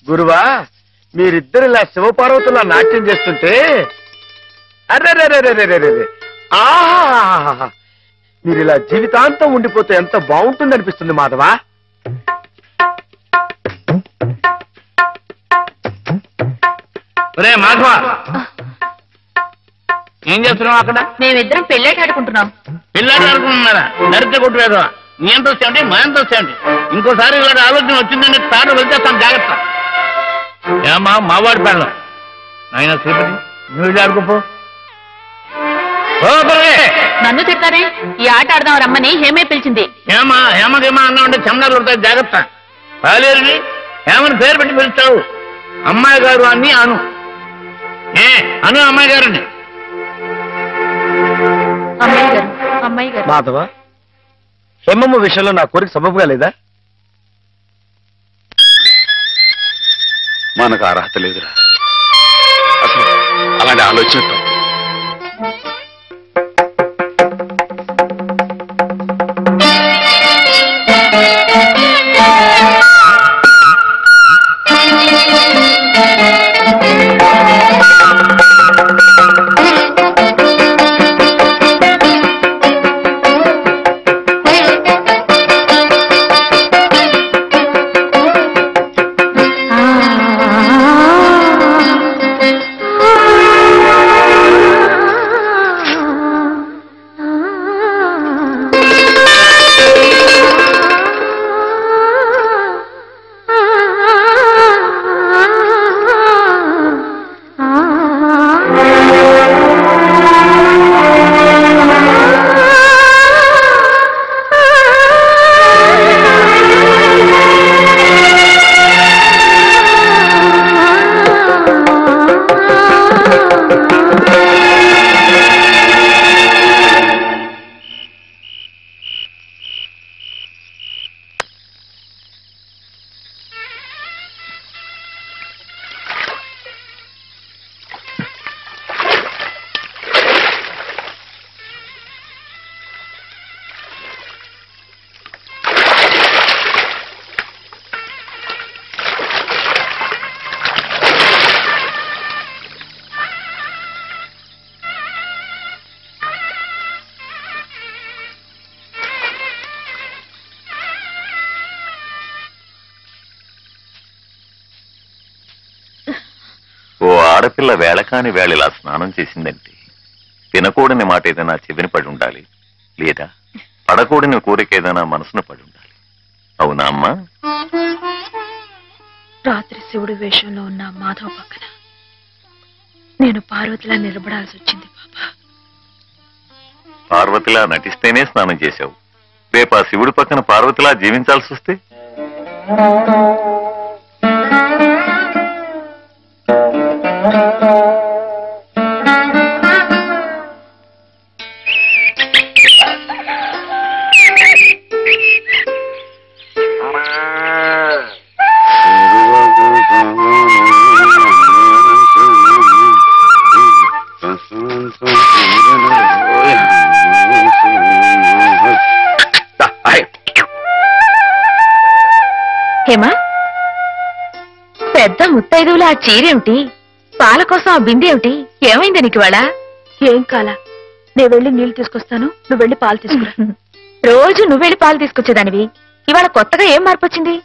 గురువా, మీరిద్దరు ఇలా శివపార్వతులా నాట్యం చేస్తుంటే అర్రే ఆహా, మీరు ఇలా జీవితాంతం ఉండిపోతే ఎంత బాగుంటుంది అనిపిస్తుంది మాధవా. మాధవా, ఏం చేస్తున్నావు అక్కడ? మేమిద్దరం పెళ్ళాట ఆడుకుంటున్నాం. పెళ్ళాట ఆడుకుంటున్నారా? నరిత కొట్టువేదా? నీ ఎంత వచ్చాయండి, మా ఎంత వచ్చాయండి? ఇంకోసారి ఇలాంటి ఆలోచన వచ్చిందంటే తాట వెళ్తేస్తాను, జాగ్రత్త. ఏమా మావాడి పెళ్ళం ఆయన శ్రీపతి, నువ్వు ఆడుకోపో. నన్ను తిడతారే? ఈ ఆట ఆడదాం రమ్మని హేమే పిలిచింది. ఏమా హేమకేమా అన్నామంటే చందాలు పడతాయి, జాగ్రత్త. పాలేరుని హేమని పేరు పెట్టి పిలుస్తావు. అమ్మాయి గారు అని అను. అను అమ్మాయి గారని. అమ్మాయి గారు. మాధవ, హేమమ్మ విషయంలో నా కోరిక సబబుగా లేదా? మనకు అర్హత లేదురా. అసలు అలాంటి ఆలోచన ఆడపిల్ల వేళకాని వేళ ఇలా స్నానం చేసిందంటే తినకూడని మాట ఏదైనా చెవిని పడి ఉండాలి, లేదా పడకూడని కోరిక ఏదైనా మనసును పడి ఉండాలి. అవునా అమ్మా? రాత్రి శివుడి వేషంలో ఉన్న మాధవ్ పక్కన నేను పార్వతిలా నిలబడాల్సి వచ్చింది బాబా. పార్వతిలా నటిస్తేనే స్నానం చేశావు. రేపు ఆ శివుడి పక్కన పార్వతిలా జీవించాల్సి వస్తే? హేమా, పెద్ద ముత్తైదువులు ఆ చీరేమిటి? పాల కోసం ఆ బిందెేమిటి? ఏమైంది నీకు ఇవాళ? ఏం కాలా, నేను వెళ్ళి నీళ్లు తీసుకొస్తాను, నువ్వు వెళ్ళి పాలు తీసుకురా. రోజు నువ్వు వెళ్ళి పాలు తీసుకొచ్చేదానివి, ఇవాళ కొత్తగా ఏం మార్పు వచ్చింది?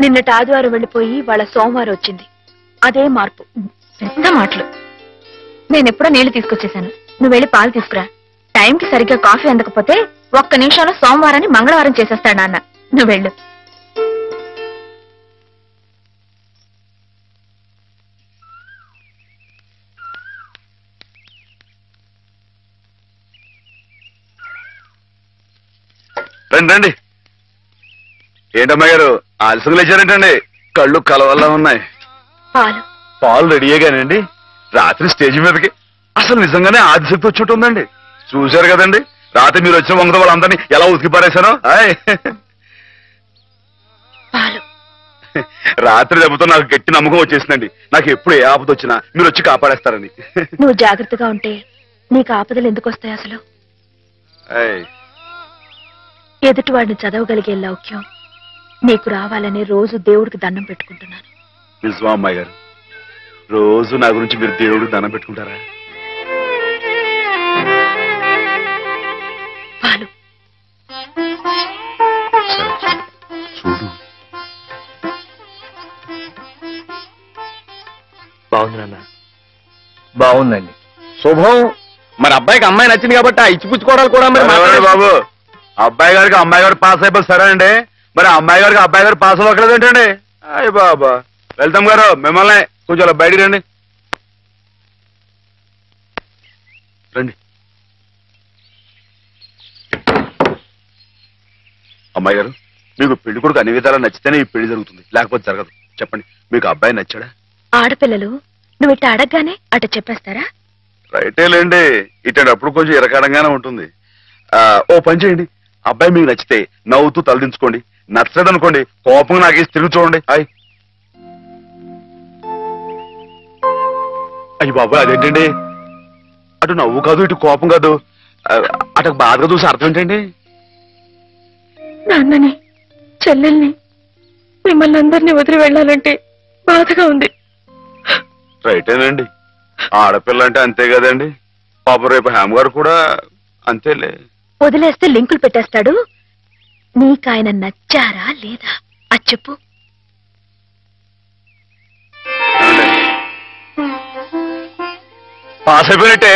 నిన్నటి ఆదివారం వెళ్ళిపోయి వాళ్ళ సోమవారం వచ్చింది, అదే మార్పు. పెద్ద మాటలు. నేనెప్పుడో నీళ్లు తీసుకొచ్చేశాను, నువ్వు వెళ్ళి పాలు తీసుకురా. టైంకి సరిగ్గా కాఫీ అందకపోతే ఒక్క నిమిషంలో సోమవారాన్ని మంగళవారం చేసేస్తాడు నాన్న. నువ్వు వెళ్ళు. రండి రండి. ఏంటమ్మా గారు ఆలస్యం లేచారేంటండి? కళ్ళు కలవల్లా ఉన్నాయి. పాలు రెడీయేగానండి. రాత్రి స్టేజ్ మీదకి అసలు నిజంగానే ఆదిశక్తి వచ్చి ఉంటుందండి. చూశారు కదండి రాత్రి మీరు వచ్చిన వంగ వాళ్ళందరినీ ఎలా ఉతికి పారేశానో. రాత్రి దెబ్బతో నాకు గట్టి నమ్మకం వచ్చేసిందండి. నాకు ఎప్పుడు ఏ ఆపద వచ్చినా మీరు వచ్చి కాపాడేస్తారని. నువ్వు జాగ్రత్తగా ఉంటే నీకు ఆపదలు ఎందుకు వస్తాయి? అసలు ఎదుటి వాడిని చదవగలిగే లౌక్యం నీకు రావాలని రోజు దేవుడికి దండం పెట్టుకుంటున్నాను. నిజమా అమ్మాయి గారు? రోజు నా గురించి మీరు దేవుడికి దండం పెట్టుకుంటారా? పాలు చూడు, బాగుంది నాన్న, బాగుందండి. శుభం. మరి అబ్బాయికి అమ్మాయి నచ్చింది కాబట్టి ఆ ఇచ్చిపుచ్చుకోవడాలు కూడా మరి ఎవరండి బాబు? అబ్బాయి గారికి అమ్మాయి గారు పాస్ అయిపోయి సరే అండి, మరి అమ్మాయి గారికి అబ్బాయి గారు పాస్ అవ్వట్లేదు ఏంటండి? అయ్య బాబా. వెళ్తాం గారు, మిమ్మల్ని కొంచెం అలా బయటికి రండి. రండి. అమ్మాయి గారు, మీకు పెళ్లి కొడుకు అన్ని విధాలా నచ్చితేనే ఈ పెళ్లి జరుగుతుంది, లేకపోతే జరగదు. చెప్పండి, మీకు అబ్బాయి నచ్చాడా? ఆడపిల్లలు నువ్వు ఇట్ట అడగగానే అట చెప్పేస్తారా? రైటే లేండి, ఇటప్పుడు కొంచెం ఇరకాడంగానే ఉంటుంది. ఓ పని చేయండి, అబ్బాయి మీకు నచ్చితే నవ్వుతూ తలదించుకోండి, నచ్చలేదు అనుకోండి కోపంగా నాకేసి తిరిగి చూడండి. అయ్యి బాబాయ్, అదేంటండి? అటు నవ్వు కాదు, ఇటు కోపం కాదు, అటు బాధగా చూసి అర్థం ఏంటండి? నాన్నని, చెల్లెల్ని, మిమ్మల్ని అందరినీ వదిలి వెళ్ళాలంటే బాధగా ఉంది. రైటేనండి, ఆడపిల్ల అంటే అంతే కదండి. పాప రేపు హేమ గారు కూడా అంతేలే. వదిలేస్తే లింకులు పెట్టేస్తాడు. నీకాయన నచ్చారా లేదా అది చెప్పు. పాస్ అయిపోయినట్టే.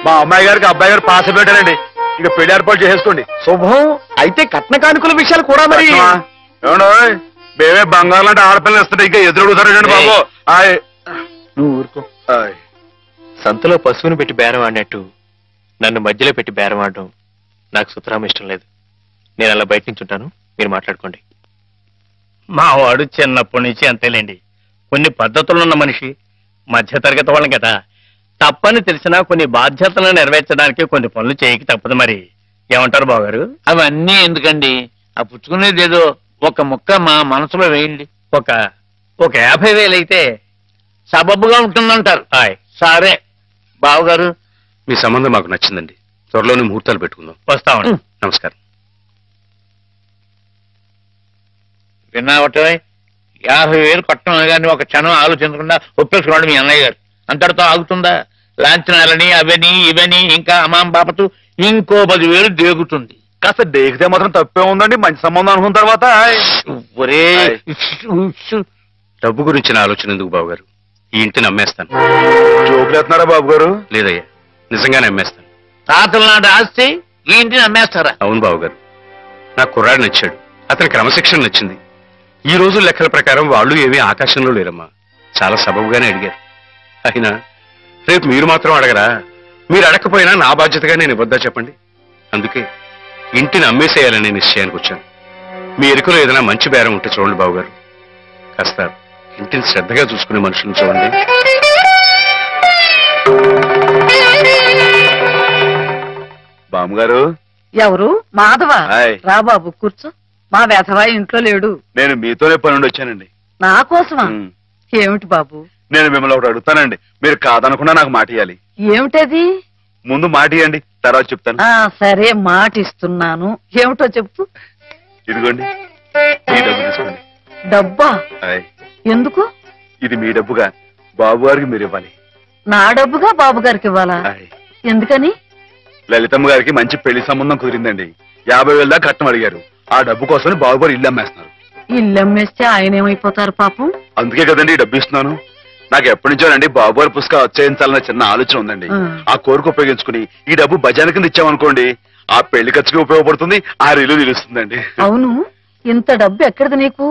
మా అమ్మాయి గారికి అబ్బాయి గారు పాస్ అయిపోయారండి. ఇక పెళ్లి ఏర్పాటు చేసుకోండి. శుభం. అయితే కట్న కానుకల విషయాలు కూడా మరి ఏమండో, మేమే బంగారం లాంటి ఆడపిల్లలు ఇస్తుంటే ఇంకా ఎదురుగుతారండి బాబు. నువ్వు ఊరుకో. సంతలో పశువుని పెట్టి బేరం ఆడినట్టు నన్ను మధ్యలో పెట్టి బేరం ఆడడం నాకు సుతరాం ఇష్టం లేదు. నేను అలా బయట నుంచి ఉంటాను, మీరు మాట్లాడుకోండి. మా వాడు చిన్నప్పటి నుంచి అంతేలేండి. కొన్ని పద్ధతులున్న మనిషి, మధ్యతరగతి వాళ్ళం కదా. తప్పని తెలిసినా కొన్ని బాధ్యతలను నెరవేర్చడానికి కొన్ని పనులు చేయక తప్పదు. మరి ఏమంటారు బావగారు? అవన్నీ ఎందుకండి, ఆ పుచ్చుకునేది ఏదో ఒక ముక్క మా మనసులో వేయండి. ఒక 50,000 అయితే సబబుగా ఉంటుందంటారు. సరే బావగారు, మీ సంబంధం మాకు నచ్చిందండి. త్వరలోనే ముహూర్తాలు పెట్టుకుందాం. వస్తామండి. నమస్కారం. విన్నావటే 50,000 కట్టం కానీ ఒక క్షణం ఆలోచించకుండా ఒప్పేసుకున్నాడు మీ అన్నయ్య గారు. అంతటితో ఆగుతుందా? లాంఛనాలని అవని ఇవని ఇంకా అమాం బాపతు ఇంకో 10,000 దేగుతుంది. కాస్త దేగితే మాత్రం తప్పే ఉందండి. మంచి సంబంధం అనుకున్న తర్వాత ఒరే డబ్బు గురించిన ఆలోచన ఎందుకు బాబు గారు? ఈ ఇంటిని అమ్మేస్తాను. జోకులు వేస్తున్నారా బాబు గారు? లేదయ్యా, నిజంగానే అమ్మేస్తాను. తాతల నాటి ఆస్తి ఈ ఇంటిని అమ్మేస్తారా? అవును బాబు గారు, నాకు కుర్రాడు నచ్చాడు, అతని క్రమశిక్షణ నచ్చింది. ఈ రోజు లెక్కల ప్రకారం వాళ్ళు ఏమీ ఆకాశంలో లేరమ్మా. చాలా సబబుగానే అడిగారు. అయినా రేపు మీరు మాత్రం అడగరా? మీరు అడగకపోయినా నా బాధ్యతగా నేను ఇవ్వద్దా చెప్పండి? అందుకే ఇంటిని అమ్మేసేయాలనే నిశ్చయానికి వచ్చాను. మీ ఎరుకలో ఏదైనా మంచి బేరం ఉంటే చూడండి బాబు గారు. కాస్త ఇంటిని శ్రద్ధగా చూసుకునే మనుషులను చూడండి. బామ్మగారు. ఎవరు? మాధవ. రా బాబు కూర్చో. మా వెధవా ఇంట్లో లేడు. నేను మీతోనే పనుండి వచ్చానండి. నా కోసమా? ఏమిటి బాబు? నేను మిమ్మల్ని ఒకటి అడుగుతానండి, మీరు కాదనకుండా నాకు మాట ఇవ్వాలి. ఏమిటది? ముందు మాట ఇవ్వండి, తర్వాత చెప్తాను. సరే, మాట ఇస్తున్నాను. ఏమిటో చెప్పు. ఇదిగోండి, ఈ డబ్బు తీసుకోండి. డబ్బా? ఎందుకు? ఇది మీ డబ్బుగా బాబు గారికి మీరు ఇవ్వాలి. నా డబ్బుగా బాబు గారికి ఇవ్వాలా? ఎందుకని? లలితమ్మ గారికి మంచి పెళ్లి సంబంధం కుదిరిందండి. 50,000 దాకా కట్నం అడిగారు. ఆ డబ్బు కోసం బాబు గారు ఇల్లు అమ్మేస్తున్నారు. ఇల్లు అమ్మేస్తే ఆయన ఏమైపోతారు పాపం? అందుకే కదండి ఈ డబ్బు ఇస్తున్నాను. నాకు ఎప్పటి నుంచోనండి బాబు గారి పుస్తకం వచ్చేయించాలన్న చిన్న ఆలోచన ఉందండి. ఆ కోరిక ఉపయోగించుకుని ఈ డబ్బు బజార్ కింద ఇచ్చామనుకోండి, ఆ పెళ్లి ఖర్చుకి ఉపయోగపడుతుంది, ఆ ఇల్లు నిలుస్తుందండి. అవును, ఇంత డబ్బు ఎక్కడిది నీకు?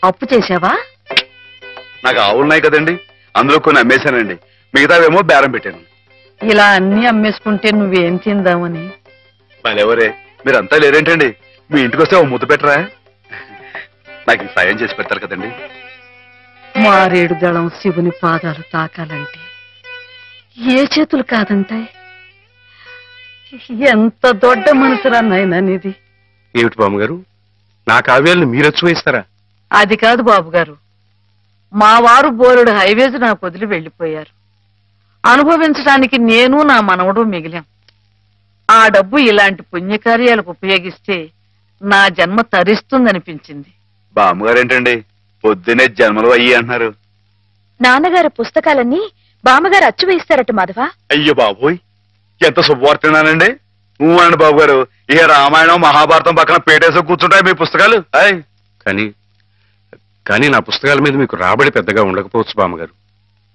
అప్పు చేశావా? నాకు ఆవులున్నాయి కదండి, అందులో కొన్ని అమ్మేశానండి. మిగతావేమో బేరం పెట్టాను. ఇలా అన్ని అమ్మేసుకుంటే నువ్వేం తిందామని. మళ్ళెవరే, మీరంతా లేరేంటండి? మీ ఇంటికి వస్తే ఓ ముద్దు పెట్టరా? నాకు సాయం చేసి పెడతారు కదండి. మారేడు దళం శివుని పాదాలు తాకాలంటే ఏ చేతులు కాదంటాయి? ఎంత దొడ్డ మనసురా నాయనా నీది. ఏమిటి బామ్మగారు, నా కావ్యాలను మీరొచ్చు వేస్తారా? అది కాదు బాబు గారు, మా వారు బోలుడు హైవేస్ నాకు వదిలి వెళ్లిపోయారు. అనుభవించడానికి నేను నా మనవడు మిగిలాం. ఆ డబ్బు ఇలాంటి పుణ్యకార్యాలకు ఉపయోగిస్తే నా జన్మ తరిస్తుందనిపించింది. బామ్మగారు ఏంటండి పొద్దునే జన్మలు అయ్యి అంటున్నారు. నాన్నగారు పుస్తకాలన్నీ బామ్మగారు అచ్చు వేయిస్తారట మాధవ. అయ్యో బాబోయ్, ఎంత శుభవార్తనానండి. అనండి బాబు గారు, ఇక రామాయణం మహాభారతం పక్కన పేటేసో కూర్చుంటాయి మీ పుస్తకాలు. కానీ నా పుస్తకాల మీద మీకు రాబడి పెద్దగా ఉండకపోవచ్చు బామ్మగారు.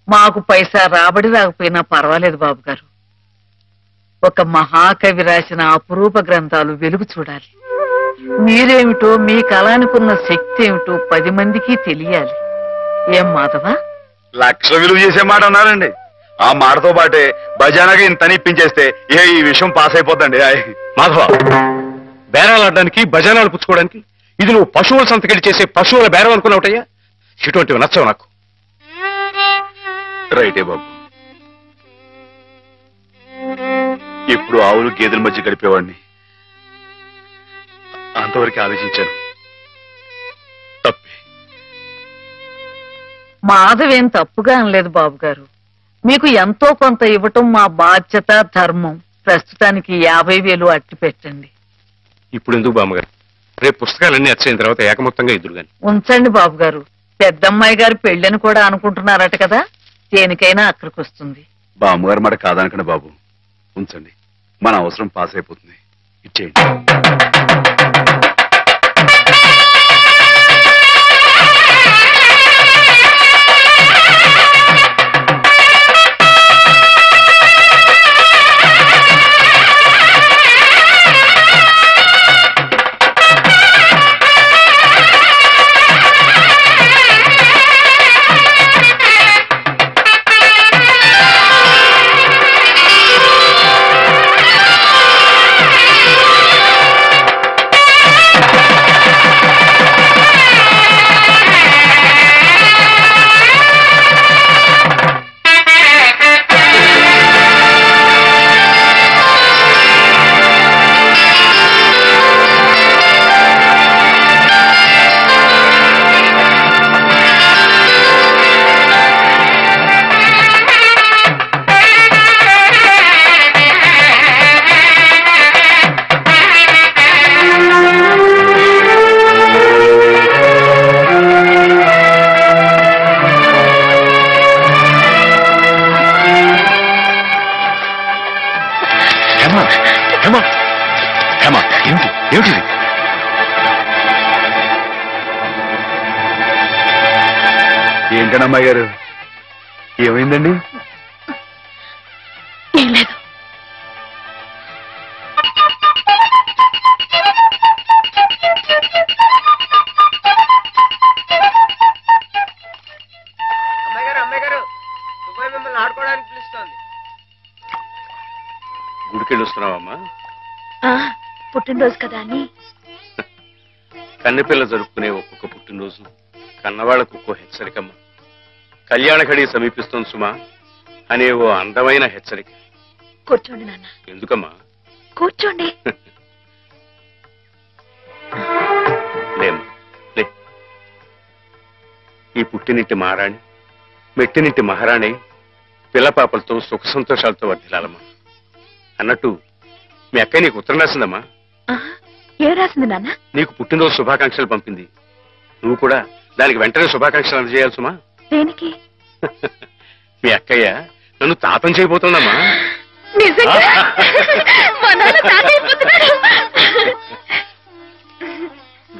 మాకు పైసా రాబడి రాకపోయినా పర్వాలేదు బాబు గారు. ఒక మహాకవి రాసిన అపురూప గ్రంథాలు వెలుగు చూడాలి. మీరేమిటో, మీ కళానికున్న శక్తి ఏమిటో 10 మందికి తెలియాలి. ఏం మాధవ? లక్ష విలువ చేసే మాట అన్నారండి. ఆ మాటతో పాటే బజానాగా ఇంత ఇప్పించేస్తే ఈ విషయం పాస్ అయిపోద్దండి. మాధవ, బేరాలు ఆడడానికి బజానాలు పుచ్చుకోవడానికి ఇది నువ్వు పశువుల సంతకెళ్ళి చేసే పశువుల బేరం అనుకున్నావుటయ్యా. ఇటువంటివి నచ్చవు నాకు. రైటే బాబు, ఎప్పుడు ఆవులు గేదెల మధ్య గడిపేవాడిని. అంతవరకు ఆలోచించాను. తప్పే. మాధవేం తప్పుగా అనలేదు బాబు గారు. మీకు ఎంతో కొంత ఇవ్వటం మా బాధ్యత, ధర్మం. ప్రస్తుతానికి 50,000 అట్టి పెట్టండి. ఇప్పుడు ఎందుకు బామ్మగారు? రేపు పుస్తకాలన్నీ వచ్చైన తర్వాత ఏకమొత్తంగా ఇద్దరు గాని ఉంచండి బాబు గారు. పెద్దమ్మాయి గారు పెళ్ళని కూడా అనుకుంటున్నారట కదా, దేనికైనా అక్కడికి వస్తుంది. బామ్మగారు మాట కాదనకండి బాబు, ఉంచండి. మన అవసరం పాస్ అయిపోతుంది. ఇచ్చేయండి. ఏంటండి అమ్మాయి గారు, ఏమైందండి? ఏం లేదు. మిమ్మల్ని ఆడుకోవడానికి పిలుస్తోంది. గుడికెళ్ళి వస్తున్నావమ్మా? పుట్టినరోజు కదా అని. కన్నెపిల్ల జరుపుకునే ఒక్కొక్క పుట్టినరోజు కన్నవాళ్లకు ఒక్కో హెచ్చరికమ్మ. కళ్యాణ ఘడి సమీపిస్తోంది సుమా అనే ఓ అందమైన హెచ్చరిక. కూర్చోండి నాన్న. ఎందుకమ్మా? కూర్చోండి. లే. ఈ పుట్టినింటి మహారాణి, మెట్టినింటి మహారాణి పిల్లపాపలతో సుఖ సంతోషాలతో వర్ధిల్లాలమ్మా. అన్నట్టు మీ అక్క నీకు ఉత్తరం రాసిందమ్మా. ఏం రాసింది నాన్న? నీకు పుట్టినరోజు శుభాకాంక్షలు పంపింది. నువ్వు కూడా దానికి వెంటనే శుభాకాంక్షలు అందజేయాలి సుమా. దేనికి? మీ అక్కయ్య నన్ను తాతం చేయబోతుందమ్మా.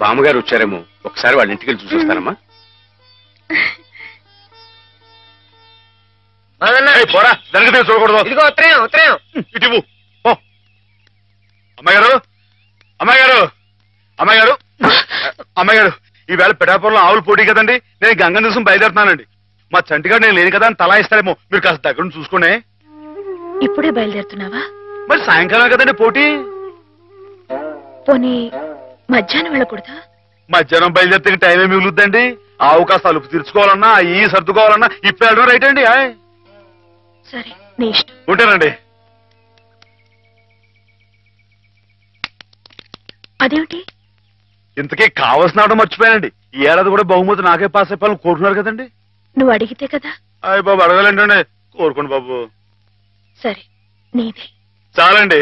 బామ్మగారు వచ్చారేమో, ఒకసారి వాళ్ళ ఇంటికి వెళ్ళి చూసొస్తానమ్మా. పోరా, దానికి చూడకూడదు. ఇదిగో ఉత్తరం, ఉత్తరం ఇటు. అమ్మాయి గారు, అమ్మాయి గారు, అమ్మాయి గారు, అమ్మాయి గారు, ఈవేళ పిఠాపురంలో ఆవులు పోటీ కదండి. నేను గంగ నిమిషం బయలుదేరుతున్నానండి. మా చంటిగాడు నేను లేని కదా అని తలా ఇస్తారేమో, మీరు కాస్త దగ్గర నుంచి చూసుకోండి. ఇప్పుడే బయలుదేరుతున్నావా? మరి సాయంకాలం కదండి పోటీ. పోనీ మధ్యాహ్నం వెళ్ళకూడదా? మధ్యాహ్నం బయలుదేరితే టైం ఏమి మిగులుద్దండి. ఆవు కాస్త అలుపు తీర్చుకోవాలన్నా, ఈ సర్దుకోవాలన్నా ఇప్పుడు వెళ్ళడం రైట్ అండి. సరే, నీ ఇష్టం. ఉంటానండి. అదేమిటి? ఇంతకీ కావాల్సిన ఆవిడ మర్చిపోయానండి. ఈ ఏడాది కూడా బహుమతి నాకే పాస్ అయిపోవాలని కోరుకున్నారు కదండి. నువ్వు అడిగితే కదా. అయ్య బాబు, అడగాలండి. కోరుకోండి బాబు. సరే, నీదే. చాలండి.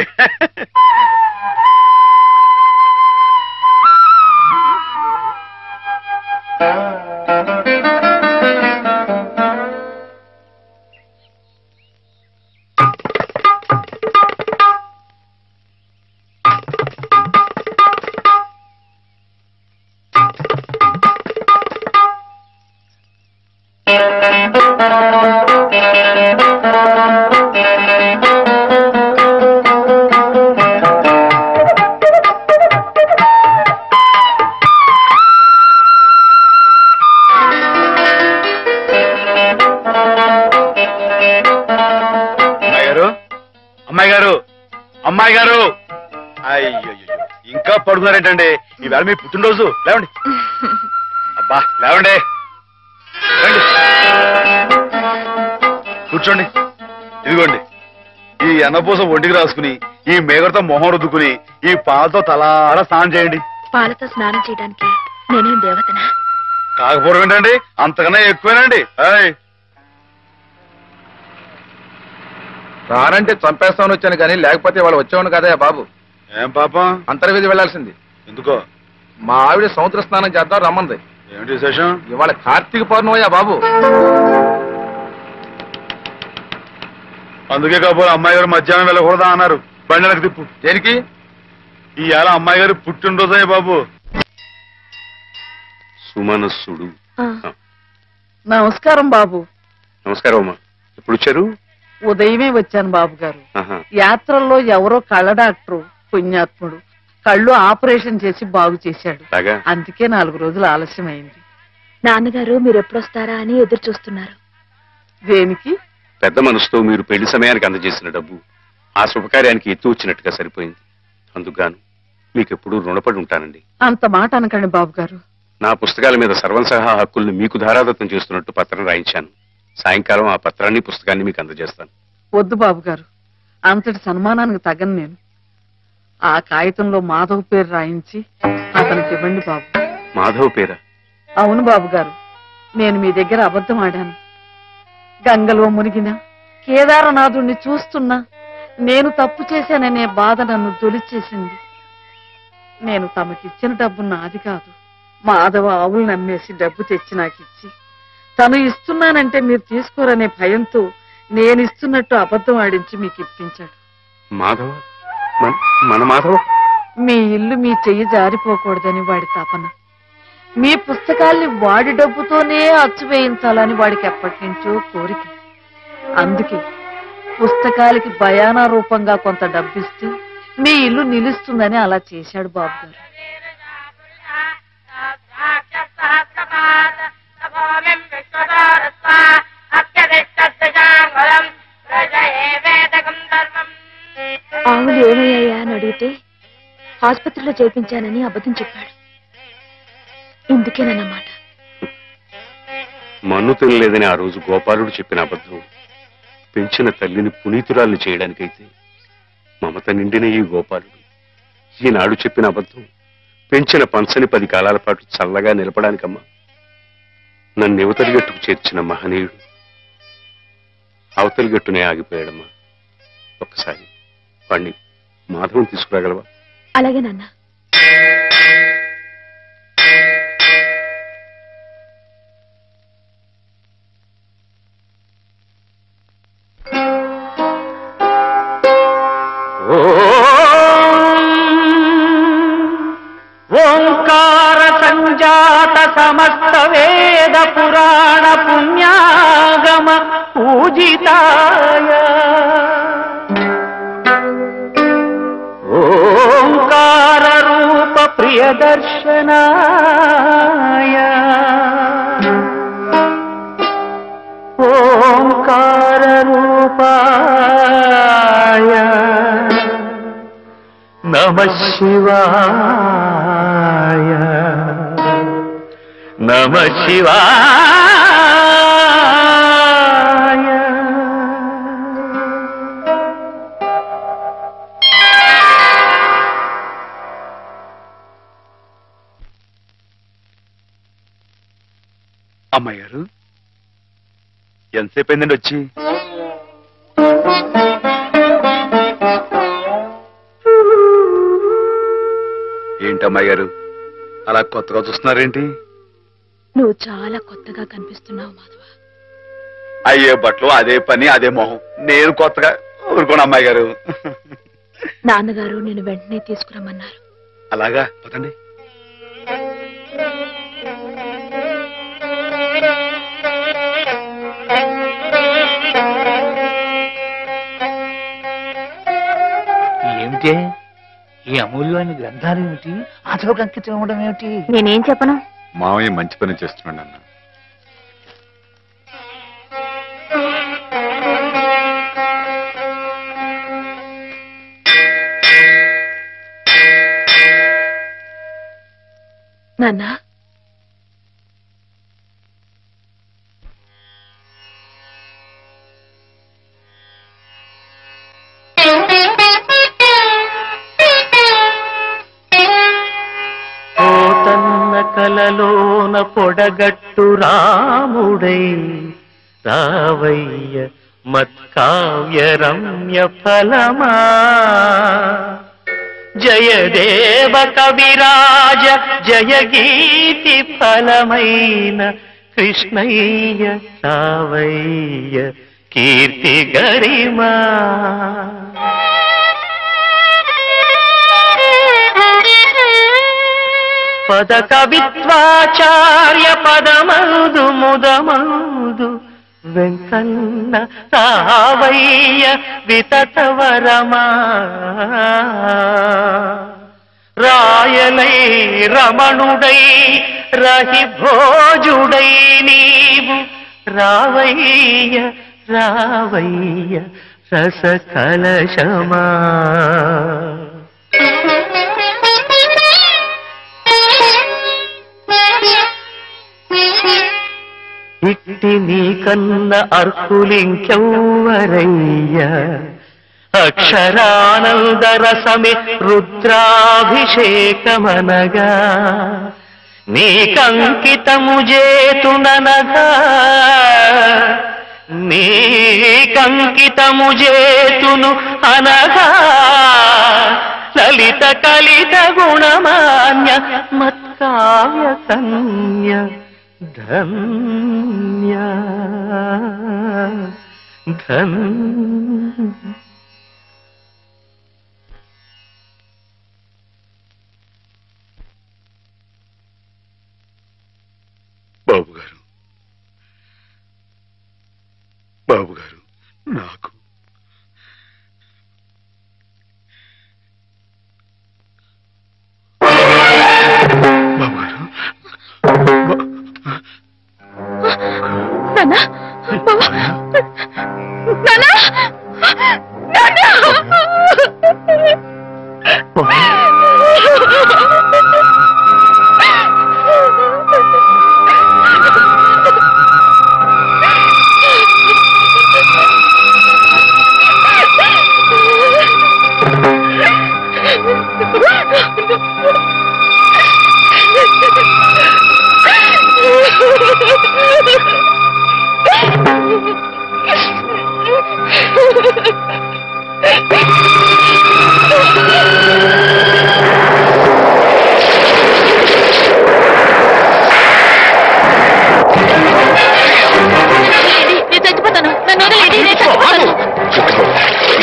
అలా పడుతున్నారేంటండి? ఈవేళ మీ పుట్టినరోజు. లేవండి. అబ్బా లేవండి. కూర్చోండి. ఇదిగోండి ఈ ఎన్నపూస ఒంటికి రాసుకుని ఈ మేగడతో మొహం రుద్దుకుని ఈ పాలతో తలారా స్నానం చేయండి. పాలతో స్నానం చేయడానికి నేనేం దేవతనా? కాకపోవడం ఏంటండి, అంతకన్నా ఎక్కువేనండి. రానంటే చంపేస్తామని వచ్చాను కానీ లేకపోతే వాళ్ళు వచ్చేవాడు కదా బాబు. ఏం పాపం? అంతర్వేది వెళ్లాల్సింది. ఎందుకో? మా ఆవిడ సముద్ర స్నానం చేద్దాం రమ్మంది. ఏమిటి విశేషం? ఇవాళ కార్తీక పౌర్ణమయ్యా బాబు. అందుకే కాబోలు అమ్మాయి గారు మధ్యాహ్నం వెళ్ళకూడదా అన్నారు. బండలకు తిప్పు. దేనికి? ఇవాళ అమ్మాయి గారు పుట్టినరోజే బాబు. సుమనస్సుడు. నమస్కారం బాబు. నమస్కారం అమ్మా. ఎప్పుడు వచ్చారు? ఉదయమే వచ్చాను బాబు గారు. యాత్రల్లో ఎవరో కళ్ళ డాక్టరు పుణ్యాత్ముడు కళ్ళు ఆపరేషన్ చేసి బాగు చేశాడు. అందుకే 4 రోజులు ఆలస్యమైంది. నాన్నగారు మీరు ఎప్పుడొస్తారా అని ఎదురు చూస్తున్నారు. దేనికి? పెద్ద మనసుతో మీరు పెళ్లి సమయానికి అందజేసిన డబ్బు ఆ శుభకార్యానికి ఎత్తు వచ్చినట్టుగా సరిపోయింది. అందుకుగాను మీకెప్పుడు రుణపడి ఉంటానండి. అంత మాట అనకండి బాబు గారు. నా పుస్తకాల మీద సర్వసహా హక్కుల్ని మీకు ధారాదత్తం చేస్తున్నట్టు పత్రం రాయించాను. సాయంకాలం ఆ పత్రాన్ని పుస్తకాన్ని మీకు అందజేస్తాను. వద్దు బాబు గారు, అంతటి సన్మానానికి తగను నేను. ఆ కాగితంలో మాధవ్ పేరు రాయించి అతనికి ఇవ్వండి బాబు. మాధవ్ పేరా? అవును బాబు గారు, నేను మీ దగ్గర అబద్ధం ఆడాను. గంగలో మునిగిన కేదారనాథుణ్ణి చూస్తున్నా నేను తప్పు చేశాననే బాధ నన్ను తొలిచేసింది. నేను తమకిచ్చిన డబ్బు నాది కాదు. మాధవ ఆవులు నమ్మేసి డబ్బు తెచ్చి నాకిచ్చి తను ఇస్తున్నానంటే మీరు తీసుకోరనే భయంతో నేను ఇస్తున్నట్టు అబద్ధం ఆడించి మీకు ఇప్పించాడు. మాధవ? మన మాధవ? మీ ఇల్లు మీ చెయ్యి జారిపోకూడదని వాడి తపన. మీ పుస్తకాల్ని వాడి డబ్బుతోనే అచ్చు వేయించాలని వాడికి ఎప్పటి నుంచో కోరిక. అందుకే పుస్తకాలకి బయానా రూపంగా కొంత డబ్బిస్తే మీ ఇల్లు నిలుస్తుందని అలా చేశాడు బాబు గారు. ఆవులు ఏమయ్యాయా అని అడిగితే ఆసుపత్రిలో చేర్పించానని అబద్ధం చెప్పాడు. ఇందుకేనన్నమాట. మన్ను తినలేదని ఆ రోజు గోపాలుడు చెప్పిన అబద్ధం పెంచిన తల్లిని పునీతురాల్ని చేయడానికైతే మమత నిండిన ఈ గోపాలుడు ఈనాడు చెప్పిన అబద్ధం పెంచిన పంచని 10 కాలాల పాటు చల్లగా నిలపడానికమ్మా. నన్ను యువతలి గట్టుకు చేర్చిన మహనీయుడు అవతలి గట్టునే ఆగిపోయాడమ్మా. ఒక్కసారి వాణ్ణి మాధవం తీసుకురాగలవా? అలాగే నాన్న. ఓంకార సంజాత సమస్త వేద పురాణ పుణ్యాగమ పూజితాయ ఓంకార రూప ప్రియదర్శనాయ ఓంకార రూపాయ నమః శివాయ నమః శివాయ. అమ్మాయి గారు ఎంతసేపు అయిందండి వచ్చి? ఏంటమ్మాయి గారు అలా కొత్తగా చూస్తున్నారేంటి? నువ్వు చాలా కొత్తగా కనిపిస్తున్నావు మాధవ. అయ్యే బట్టలు అదే పని అదే మొహం. నేను కొత్తగా ఊరుకోను అమ్మాయి గారు. నాన్నగారు నేను వెంటనే తీసుకురమ్మన్నారు. అలాగా పదండి. ఏమిటే ఈ అమూల్యమైన గ్రంథాలు ఏమిటి? ఆచలకు అంకితం ఇవ్వడం ఏమిటి? నేనేం చెప్పను. మావయ్య మంచి పని చేస్తున్నాడు అన్న. నాన్నా కలలోన పొడగట్టు రాముడై రావయ్య మత్కావ్య రమ్య ఫలమా జయదేవ కవిరాజ జయగీతి ఫలమైన కృష్ణయ్య రావయ్య కీర్తి గరిమా పద కవిత్వాచార్య పదమందు ముదమందు వెంకన్న రావయ్య వితతవరమా రాయలై రమణుడై రహి భోజుడై నీవు రావయ్య రావయ్య రస కలశమా ఇట్టి నీకన్న అర్కులింకెవ్వరయ్య అక్షరానంద రసమే రుద్రాభిషేకమనగా నీకంకితము చేతుననగా నీకంకితము చేతును అనగా లలిత కలిత గుణమాన్య మత్కావ్య కన్య ధన్య బాబు గారు నాకు బాబు గారు నాన్నా బాబా నాన్నా నాన్నా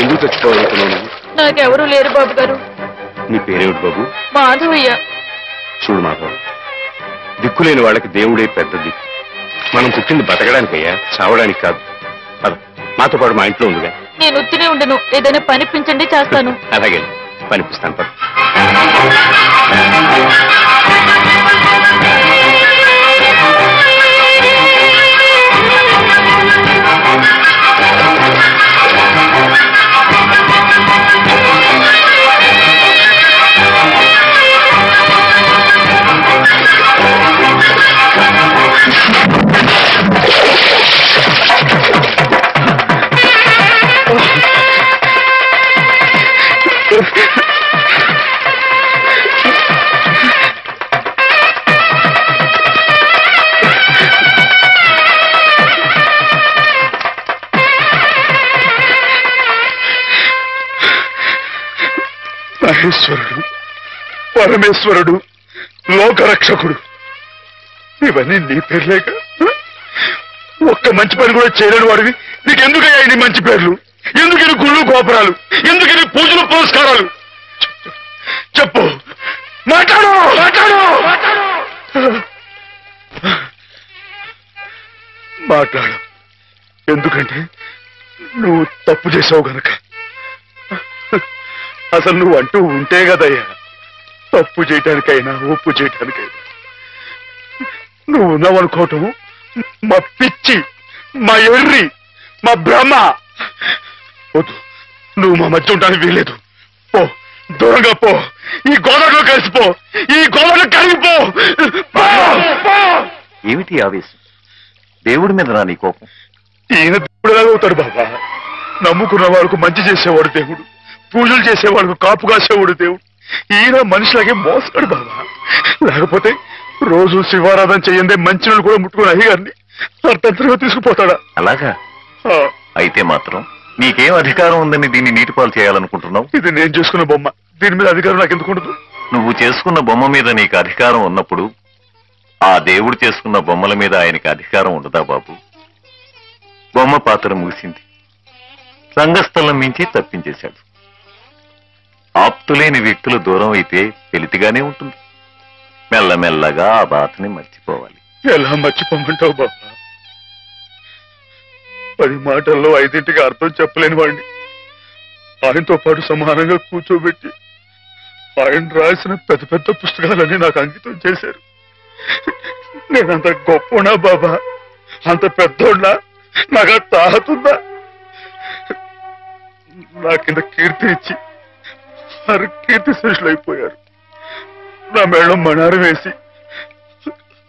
ఎందుకు చచ్చిపోవాలనుకున్నాను? నాకెవరూ లేరు బాబు గారు. నీ పేరేమిటి బాబు? మాధవయ్య. చూడు మాధవ్, దిక్కులేని వాళ్ళకి దేవుడే పెద్ద దిక్కు. మనం పుట్టింది బతకడానికయ్యా, చావడానికి కాదు. మాతో పాటు మా ఇంట్లో ఉందిగా. నేను ఉత్తినే ఉండను, ఏదైనా పనిపించండి చేస్తాను. అలాగే పనిపిస్తాను పద. మహేశ్వరుడు, పరమేశ్వరుడు, లోకరక్షకుడు, ఇవన్నీ నీ పేర్లేక? ఒక్క మంచి పని కూడా చేయలేని వాడివి నీకెందుకయ్యా ఇన్ని మంచి పేర్లు? ఎందుకని గుళ్ళు గోపురాలు? ఎందుకని పూజలు పురస్కారాలు? చెప్పు, మాట్లాడు మాట్లాడు మాట్లాడు. ఎందుకంటే నువ్వు తప్పు చేసావు గనక. అసలు నువ్వు అంటూ ఉంటే కదయ్యా తప్పు చేయటానికైనా ఒప్పు చేయటానికైనా. నువ్వు ఉన్నావనుకోవటం మా పిచ్చి, మా ఎర్రి, మా భ్రమ. వద్దు, నువ్వు మా మధ్య ఉండడానికి వీలేదు. ఓ దూరంగా పో, ఈ గోదావరిలో కలిసిపో, ఈ గోదావరిలో కలిగిపో. ఏమిటి ఆవేశం? దేవుడి మీద నా నీ కోపం? ఈయన దేవుడు ఎలాగవుతాడు బాబా? నమ్ముకున్న వాళ్ళకు మంచి చేసేవాడు దేవుడు, పూజలు చేసేవాళ్ళకు కాపు కాసేవాడు దేవుడు. ఈయన మనిషిలాగే మోసాడు బాబా. లేకపోతే రోజు శివారాధన చేయందే మంచినీళ్ళు కూడా ముట్టుకుని అయ్యగారిని అర్థంతరంగా తీసుకుపోతాడా? అలాగా? అయితే మాత్రం నీకేం అధికారం ఉందని దీన్ని నీటిపాలు చేయాలనుకుంటున్నావు? ఇది నేను చేసుకున్న బొమ్మ, దీని మీద అధికారం నాకు ఎందుకు ఉండదు? నువ్వు చేసుకున్న బొమ్మ మీద నీకు అధికారం ఉన్నప్పుడు ఆ దేవుడు చేసుకున్న బొమ్మల మీద ఆయనకి అధికారం ఉండదా బాబు? బొమ్మ పాత్ర ముగిసింది, రంగస్థలం మించి తప్పించేశాడు. ఆప్తులేని వ్యక్తులు దూరం అయితే వెలితిగానే ఉంటుంది. మెల్లమెల్లగా ఆ బాధని మర్చిపోవాలి. ఎలా మర్చిపోమంటావు బాబా? 10 మాటల్లో 5ంటికి అర్థం చెప్పలేని వాడిని ఆయనతో పాటు సమానంగా కూర్చోబెట్టి ఆయన రాసిన పెద్ద పెద్ద పుస్తకాలన్నీ నాకు అంకితం చేశారు. నేనంత గొప్పనా బాబా? అంత పెద్దోడ్నా? నాకు తాహతుందా? నా కింద కీర్తి ఇచ్చి వారు కీర్తి శేషులు అయిపోయారు. నా మేడం మణారు వేసి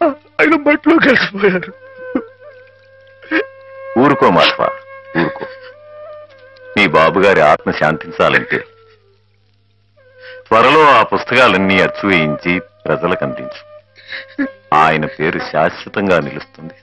ఆయన బట్టలో కలిసిపోయారు. ఊరుకో మాధవ, ఊరుకో. నీ బాబుగారి ఆత్మ శాంతించాలంటే త్వరలో ఆ పుస్తకాలన్నీ అచ్చు వేయించి ప్రజలకు అందించు. ఆయన పేరు శాశ్వతంగా నిలుస్తుంది.